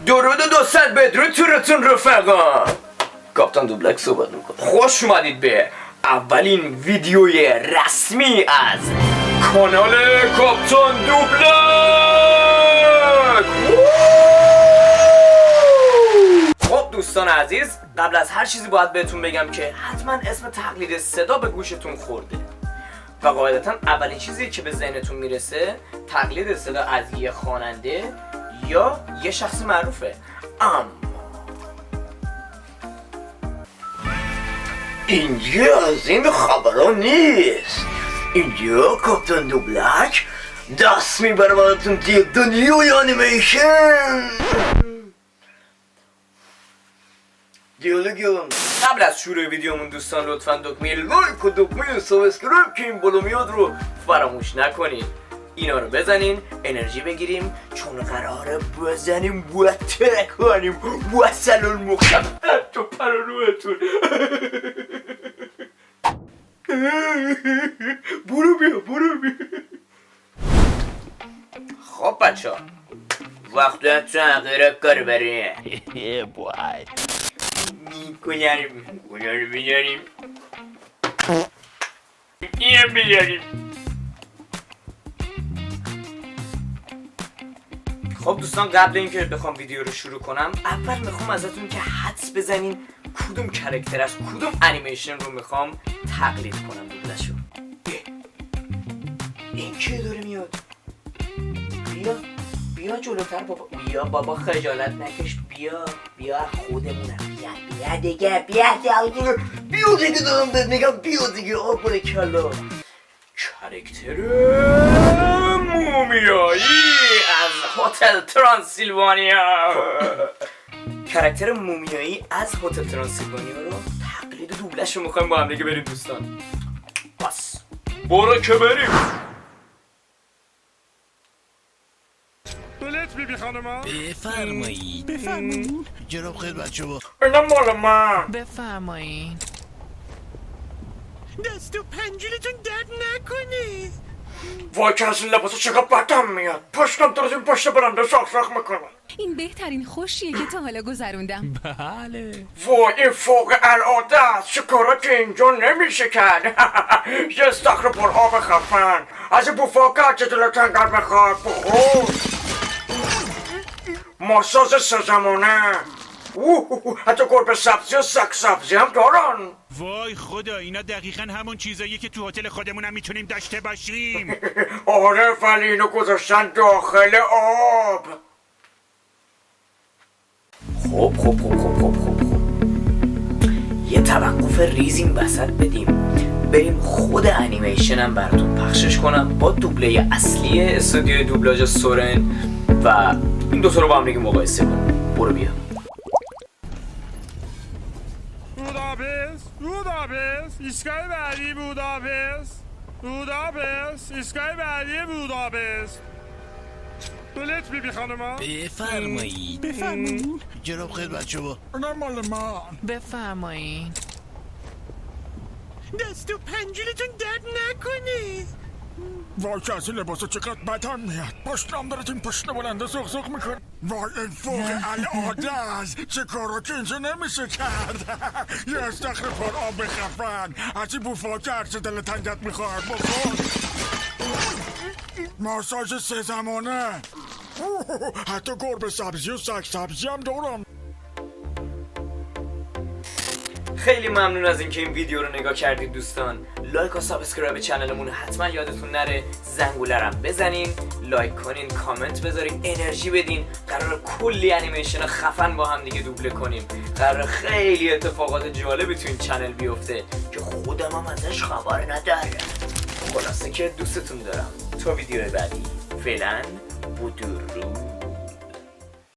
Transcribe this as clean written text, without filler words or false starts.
درود و 200 بدرود تورتون رفقا. کاپتان دوبلک صحبت میکنه. خوش اومدید به اولین ویدیوی رسمی از کانال کاپتان دوبلک. خب دوستان عزیز، قبل از هر چیزی باید بهتون بگم که حتما اسم تقلید صدا به گوشتون خورده و قاعدتا اولین چیزی که به ذهنتون میرسه تقلید صدا از یه خواننده یا یه شخص معروفه. اما اینجا از این خبرها نیست. اینجا کاپتان دوبلک دست میبره براتون توی دنیای انیمیشن. دیالوگیون قبل از شروع ویدیومون دوستان لطفا دکمه لایک و دکمه سابسکرایب که این بالا میاد رو فراموش نکنین. اینا رو بزنین انرژی بگیریم چون قراره بزنیم بوته کنیم وصل المختم تو پرانوهتون. برو بیا. خب بچه ها وقت تغییر کار بره میکنیم اونا رو بیاریم اینم بیاریم. خب دوستان قبل اینکه بخوام ویدیو رو شروع کنم اول میخوام ازتون که حدس بزنین کدوم کرکتر از کدوم انیمیشن رو میخوام تقلید کنم دوبلشو. این کیه داره میاد؟ بیا جلوتر بابا. بیا بابا خجالت نکش. بیا خودمونم. بیا دیگه دارم بهت میگم. بیا دیگه آب کلا. کرکتر مومیایی از هتل ترانسیلوانیا. کرکتر مومیایی از هتل ترانسیلوانیا رو تقلید دوبلش رو میخوایم با هم دیگه بریم دوستان. بس برو که بریم. بلت بیبی خانما بفرمایید جناب خدمت شما. اینا مال من. بفرمایید دست و پنجولتون درد نکنه. وای که از این لباسا چقدر بدم میاد. پشتم در از این پشت برنده ساخ میکنم. این بهترین خوشیه که تا حالا گذروندم. بله وای این فوق العاده است. چه کارا که اینجا نمیشه کرد. یه استخر پر آب خفن از این بوفاکت چه دلت انقدر میخواد بخور. ماساژ سه‌زمانه. حتی گربه سبزی و سگ سبزی هم دارن. وای خدا اینا دقیقا همون چیزاییه که تو هتل خودمون هم میتونیم داشته باشیم. آره ولی اینو گذاشتن داخل آب. خب یه توقف ریزیم وسط بدیم بریم خود انیمیشن هم براتون پخشش کنم با دوبله اصلی استودیو دوبلاژ سورن و این دوتا رو با هم دیگه مقایسه کنیم. برو بیا. بوداپست ایستگاه بعدی بوداپست ایستگاه بعدی بوداپست. بلت بیبی خانما بفرمایید جناب خدمت شما. اینا مال من. بفرمایید دست و پنجولتون درد نکنه. وای که از این لباسا چقدر بدم میاد. پشتم داره این پشت بلنده زغزغ میکنه. وای این فوق العاده است. چه کارا که اینجا نمیشه کرد. یه استخر پر آب خفن از این بوفاکت هرچه دل تنگت میخواد بخور. ماساژ سه‌زمانه. حتی گربه سبزی و سگ سبزی هم دارم. خیلی ممنون از اینکه این ویدیو رو نگاه کردید دوستان. لایک و سابسکرایب چنلمون حتما یادتون نره. زنگوله رو بزنین، لایک کنین، کامنت بذارین، انرژی بدین. قرار کلی انیمیشن خفن با هم دیگه دوبله کنیم. قرار خیلی اتفاقات جالبی تو این چنل بیفته که خودم هم ازش خبر ندارم. خلاصه که دوستتون دارم. تا ویدیو بعدی فعلا بدرود.